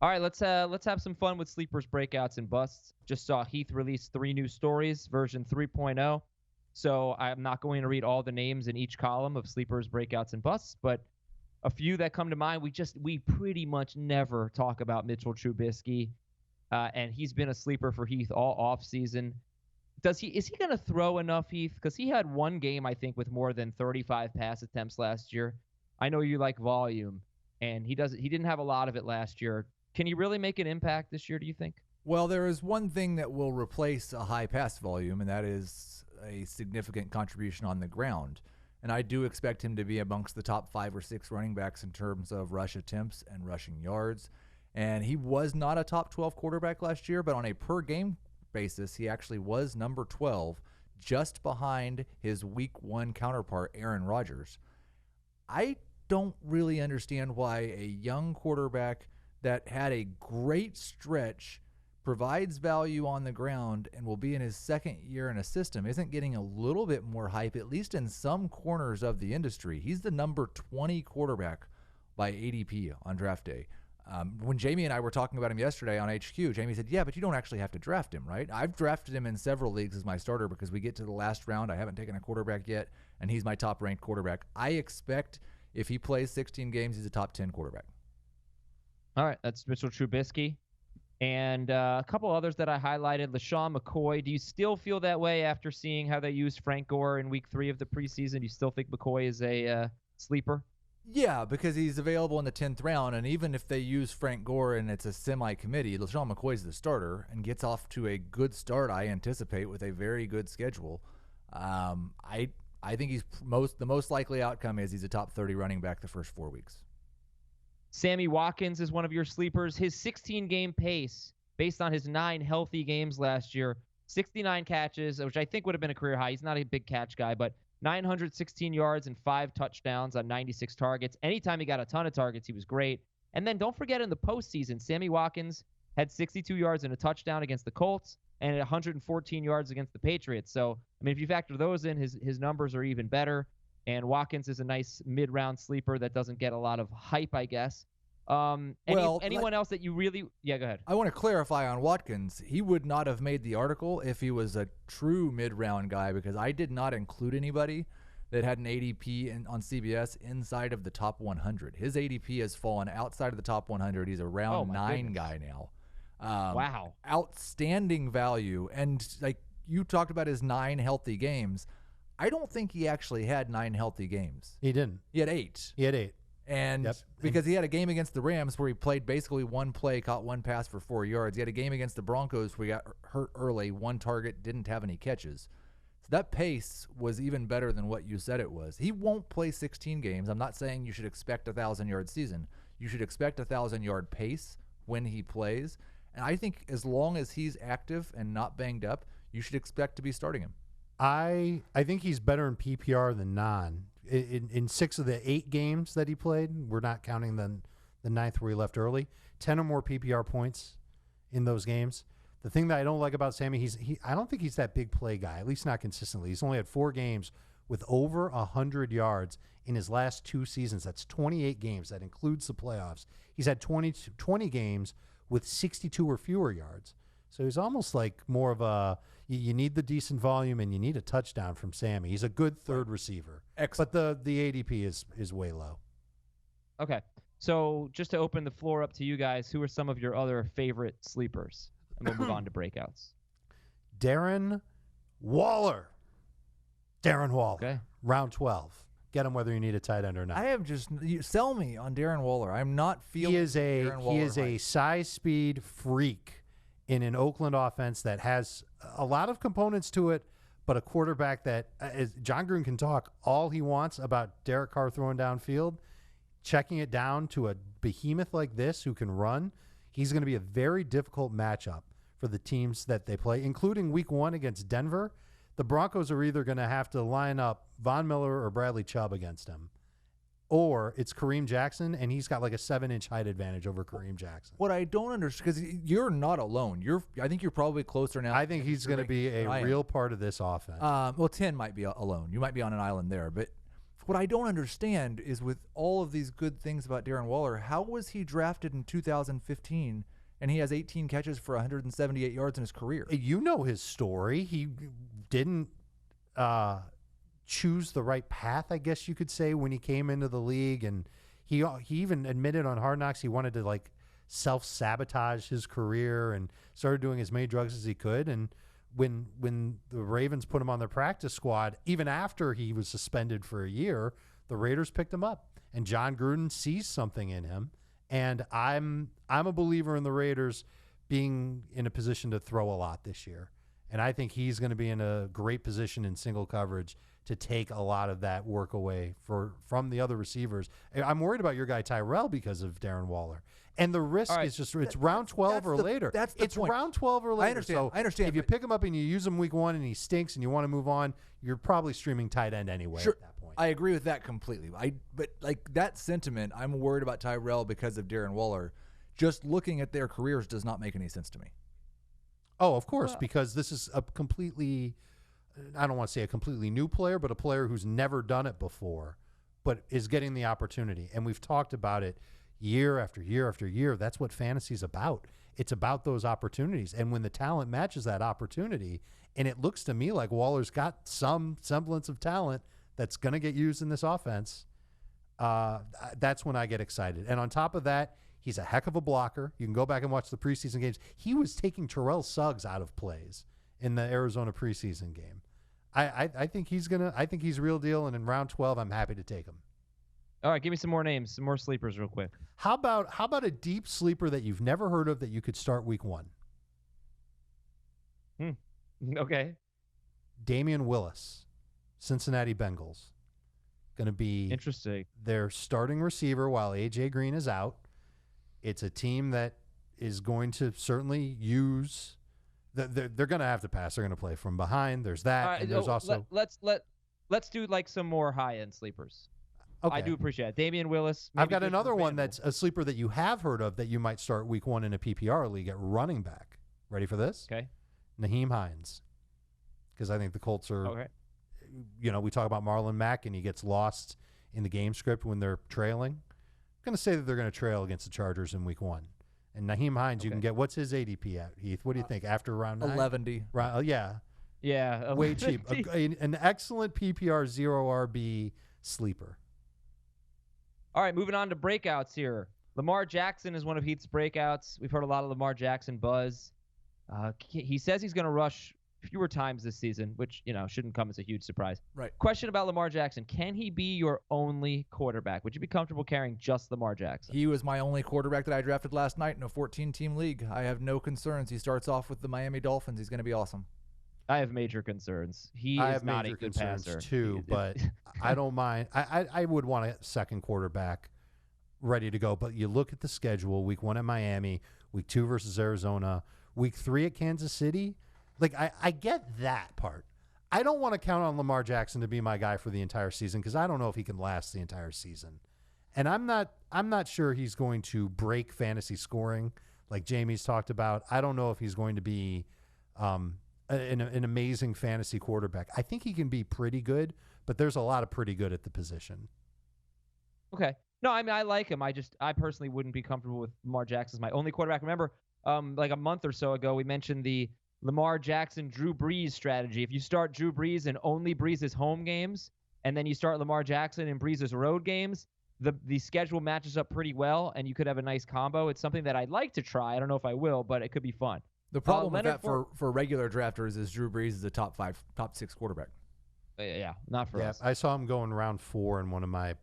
All right, let's have some fun with sleepers, breakouts, and busts. Just saw Heath release 3 new stories, version 3.0. So I'm not going to read all the names in each column of sleepers, breakouts, and busts, but a few that come to mind. We pretty much never talk about Mitchell Trubisky, and he's been a sleeper for Heath all off season. Is he going to throw enough, Heath? Because he had one game, I think, with more than 35 pass attempts last year. I know you like volume, and he didn't have a lot of it last year. Can he really make an impact this year, do you think? Well, there is one thing that will replace a high pass volume, and that is a significant contribution on the ground. And I do expect him to be amongst the top 5 or 6 running backs in terms of rush attempts and rushing yards. And he was not a top 12 quarterback last year, but on a per-game basis, he actually was number 12, just behind his week 1 counterpart, Aaron Rodgers. I don't really understand why a young quarterback that had a great stretch, provides value on the ground, and will be in his second year in a system isn't getting a little bit more hype, at least in some corners of the industry. He's the number 20 quarterback by ADP on draft day. When Jamie and I were talking about him yesterday on HQ, Jamie said, yeah, but you don't actually have to draft him, right? I've drafted him in several leagues as my starter because we get to the last round. I haven't taken a quarterback yet, and he's my top-ranked quarterback. I expect if he plays 16 games, he's a top 10 quarterback. All right, that's Mitchell Trubisky. And a couple others that I highlighted, LeSean McCoy. Do you still feel that way after seeing how they used Frank Gore in week 3 of the preseason? Do you still think McCoy is a sleeper? Yeah, because he's available in the 10th round, and even if they use Frank Gore and it's a semi-committee, LeSean McCoy's the starter and gets off to a good start, I anticipate, with a very good schedule. I think he's the most likely outcome is he's a top 30 running back the first 4 weeks. Sammy Watkins is one of your sleepers. His 16-game pace, based on his 9 healthy games last year, 69 catches, which I think would have been a career high. He's not a big catch guy, but 916 yards and 5 touchdowns on 96 targets. Anytime he got a ton of targets, he was great. And then don't forget in the postseason, Sammy Watkins had 62 yards and a touchdown against the Colts and 114 yards against the Patriots. So, I mean, if you factor those in, his numbers are even better. And Watkins is a nice mid-round sleeper that doesn't get a lot of hype, I guess. Anyone else that you really – yeah, go ahead. I want to clarify on Watkins. He would not have made the article if he was a true mid-round guy because I did not include anybody that had an ADP on CBS inside of the top 100. His ADP has fallen outside of the top 100. He's a round 9 guy now. Wow. Outstanding value. And like you talked about his 9 healthy games – I don't think he actually had 9 healthy games. He didn't. He had 8. He had 8. And because he had a game against the Rams where he played basically 1 play, caught 1 pass for 4 yards. He had a game against the Broncos where he got hurt early, 1 target, didn't have any catches. So that pace was even better than what you said it was. He won't play 16 games. I'm not saying you should expect a 1,000-yard season. You should expect a 1,000-yard pace when he plays. And I think as long as he's active and not banged up, you should expect to be starting him. I think he's better in PPR than non. In 6 of the 8 games that he played, we're not counting the 9th where he left early, 10 or more PPR points in those games. The thing that I don't like about Sammy, I don't think he's that big play guy, at least not consistently. He's only had 4 games with over 100 yards in his last 2 seasons. That's 28 games. That includes the playoffs. He's had 20 games with 62 or fewer yards. So he's almost like more of a you need the decent volume and you need a touchdown from Sammy. He's a good third receiver. Excellent. But the ADP is way low. Okay. So just to open the floor up to you guys, who are some of your other favorite sleepers? And we'll move on to breakouts. Darren Waller. Okay. Round 12. Get him whether you need a tight end or not. I have sell me on Darren Waller. I'm not feeling Darren Waller. He is a size speed freak in an Oakland offense that has a lot of components to it, but a quarterback that is John Gruden can talk all he wants about Derek Carr throwing downfield, checking it down to a behemoth like this who can run. He's going to be a very difficult matchup for the teams that they play, including week 1 against Denver. The Broncos are either going to have to line up Von Miller or Bradley Chubb against him, or it's Kareem Jackson, and he's got like a 7-inch height advantage over Kareem Jackson. What I don't understand, because you're not alone. I think you're probably closer now. I think he's going to be a real part of this offense. Well, 10 might be alone. You might be on an island there. But What I don't understand is, with all of these good things about Darren Waller, how was he drafted in 2015 and he has 18 catches for 178 yards in his career? You know his story. He didn't choose the right path, I guess you could say, when he came into the league, and he even admitted on Hard Knocks he wanted to like self-sabotage his career and started doing as many drugs as he could. And when the Ravens put him on their practice squad, even after he was suspended for a year, the Raiders picked him up, and John Gruden sees something in him. And I'm a believer in the Raiders being in a position to throw a lot this year. And I think he's going to be in a great position in single coverage to take a lot of that work away from the other receivers. I'm worried about your guy Tyrell because of Darren Waller. And the risk is just it's round 12 or later. It's point. Round 12 or later. I understand. If you pick him up and you use him week 1 and he stinks and you want to move on, you're probably streaming tight end anyway at that point. I agree with that completely. But like that sentiment, I'm worried about Tyrell because of Darren Waller. Just looking at their careers does not make any sense to me. Oh, of course, because this is a completely, I don't want to say a completely new player, but a player who's never done it before, but is getting the opportunity. And we've talked about it year after year after year. That's what fantasy's about. It's about those opportunities. And when the talent matches that opportunity, and it looks to me like Waller's got some semblance of talent that's going to get used in this offense, that's when I get excited. And on top of that, he's a heck of a blocker. You can go back and watch the preseason games. He was taking Terrell Suggs out of plays in the Arizona preseason game. I think he's real deal, and in round 12, I'm happy to take him. All right, give me some more names, some more sleepers real quick. How about a deep sleeper that you've never heard of that you could start week 1? Okay. Damian Willis, Cincinnati Bengals. Going to be interesting. Their starting receiver while A.J. Green is out. It's a team that is going to certainly use they're going to have to pass. They're going to play from behind. There's that. Right, and there's also let's do like some more high-end sleepers. Okay. I do appreciate it. Damian Willis. I've got another one that's a sleeper that you have heard of that you might start week 1 in a PPR league at running back. Ready for this? Okay. Naheem Hines. Because I think the Colts are, okay. We talk about Marlon Mack and he gets lost in the game script when they're trailing. I'm going to say that they're going to trail against the Chargers in week 1. And Naheem Hines, you can get, what's his ADP at, Heath? What do you think? After round 9? 11. Right, yeah. Yeah. Way cheap. An excellent PPR 0 RB sleeper. All right, moving on to breakouts here. Lamar Jackson is one of Heath's breakouts. We've heard a lot of Lamar Jackson buzz. He says he's going to rush fewer times this season, which, shouldn't come as a huge surprise. Right. Question about Lamar Jackson. Can he be your only quarterback? Would you be comfortable carrying just Lamar Jackson? He was my only quarterback that I drafted last night in a 14-team league. I have no concerns. He starts off with the Miami Dolphins. He's going to be awesome. I have major concerns. He is not a good passer. Too, but I don't mind. I would want a second quarterback ready to go. But you look at the schedule: week 1 at Miami, week 2 versus Arizona, week 3 at Kansas City. Like I get that part. I don't want to count on Lamar Jackson to be my guy for the entire season because I don't know if he can last the entire season. And I'm not sure he's going to break fantasy scoring like Jamie's talked about. I don't know if he's going to be an amazing fantasy quarterback. I think he can be pretty good, but there's a lot of pretty good at the position. Okay. No, I mean, I like him. I personally wouldn't be comfortable with Lamar Jackson as my only quarterback. Remember, like a month or so ago, we mentioned the Lamar Jackson, Drew Brees strategy. If you start Drew Brees in only Brees' home games, and then you start Lamar Jackson in Brees' road games, the schedule matches up pretty well, and you could have a nice combo. It's something that I'd like to try. I don't know if I will, but it could be fun. The problem with that for regular drafters is Drew Brees is a top 6 quarterback. Yeah, not for us. I saw him go in round 4 in one of my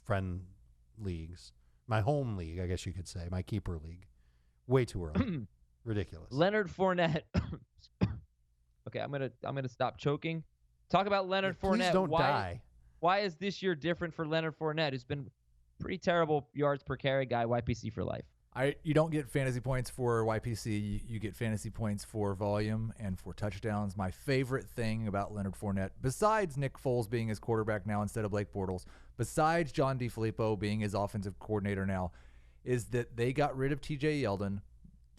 friend leagues, my home league, I guess you could say, my keeper league. Way too early. Ridiculous. Leonard Fournette. Okay, I'm gonna stop choking. Talk about Leonard Fournette. Please don't die. Why is this year different for Leonard Fournette, who's been pretty terrible yards per carry guy, YPC for life? You don't get fantasy points for YPC. You get fantasy points for volume and for touchdowns. My favorite thing about Leonard Fournette, besides Nick Foles being his quarterback now instead of Blake Bortles, besides John DeFilippo being his offensive coordinator now, is that they got rid of TJ Yeldon.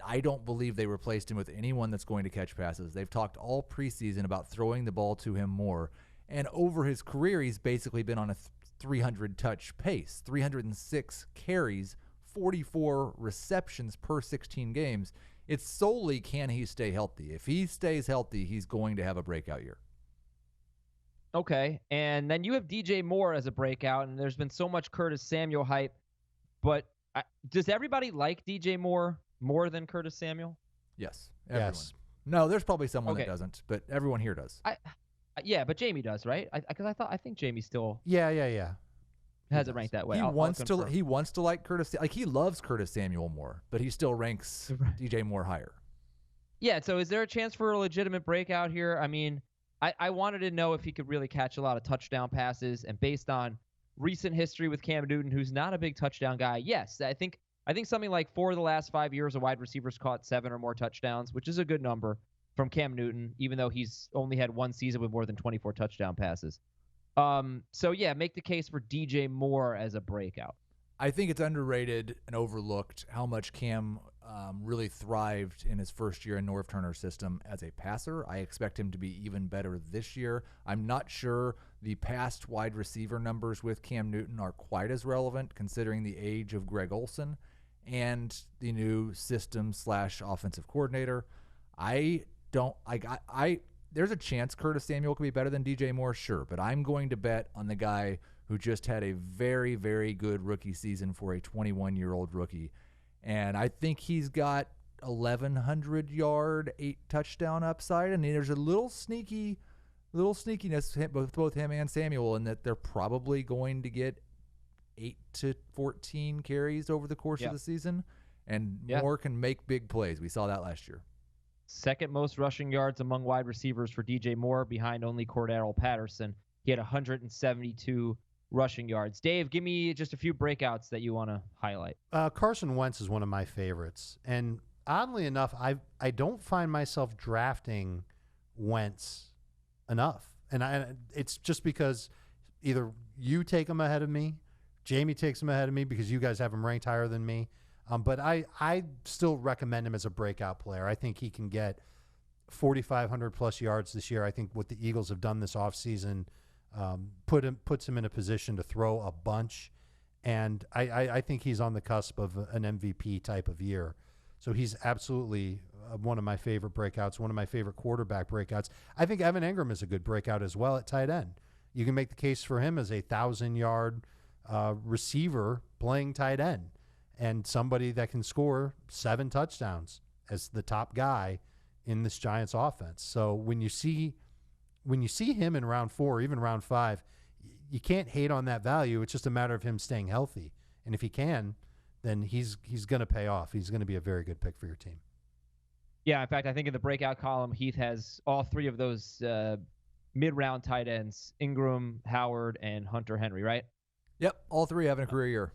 I don't believe they replaced him with anyone that's going to catch passes. They've talked all preseason about throwing the ball to him more. And over his career, he's basically been on a 300 touch pace, 306 carries, 44 receptions per 16 games. It's solely can he stay healthy. If he stays healthy, he's going to have a breakout year. Okay, and then you have DJ Moore as a breakout, and there's been so much Curtis Samuel hype, but does everybody like DJ Moore more than Curtis Samuel? Yes. Everyone. Yes. No, there's probably someone that doesn't, but everyone here does. Yeah, but Jamie does, right? I think Jamie still Yeah. has it ranked that way. He wants to like Curtis. Like, he loves Curtis Samuel more, but he still ranks DJ Moore higher. Yeah. So is there a chance for a legitimate breakout here? I mean, I wanted to know if he could really catch a lot of touchdown passes, and based on recent history with Cam Newton, who's not a big touchdown guy, yes, I think something like 4 of the last 5 years, a wide receiver's caught 7 or more touchdowns, which is a good number from Cam Newton, even though he's only had one season with more than 24 touchdown passes. So yeah, make the case for DJ Moore as a breakout. I think it's underrated and overlooked how much Cam really thrived in his first year in Norv Turner's system as a passer. I expect him to be even better this year. I'm not sure the past wide receiver numbers with Cam Newton are quite as relevant, considering the age of Greg Olsen and the new system/offensive coordinator. There's a chance Curtis Samuel could be better than DJ Moore, sure, but I'm going to bet on the guy who just had a very, very good rookie season for a 21-year-old rookie. And I think he's got 1,100-yard, 8-touchdown upside. And there's a little sneakiness with both him and Samuel in that they're probably going to get 8 to 14 carries over the course of the season. And Moore can make big plays. We saw that last year. Second most rushing yards among wide receivers for DJ Moore, behind only Cordero Patterson. He had 172 rushing yards. Dave, give me just a few breakouts that you want to highlight. Carson Wentz is one of my favorites. And oddly enough, I don't find myself drafting Wentz enough. And it's just because either you take him ahead of me, Jamie takes him ahead of me because you guys have him ranked higher than me. But I still recommend him as a breakout player. I think he can get 4,500 plus yards this year. I think what the Eagles have done this offseason puts him in a position to throw a bunch. And I think he's on the cusp of an MVP type of year. So he's absolutely one of my favorite breakouts, one of my favorite quarterback breakouts. I think Evan Engram is a good breakout as well at tight end. You can make the case for him as a 1,000-yard receiver playing tight end, and somebody that can score 7 touchdowns as the top guy in this Giants offense. So when you see him in round 4, even round 5, you can't hate on that value. It's just a matter of him staying healthy. And if he can, then he's going to pay off. He's going to be a very good pick for your team. Yeah, in fact, I think in the breakout column, Heath has all 3 of those mid-round tight ends, Ingram, Howard, and Hunter Henry, right? Yep, all 3 having a career year.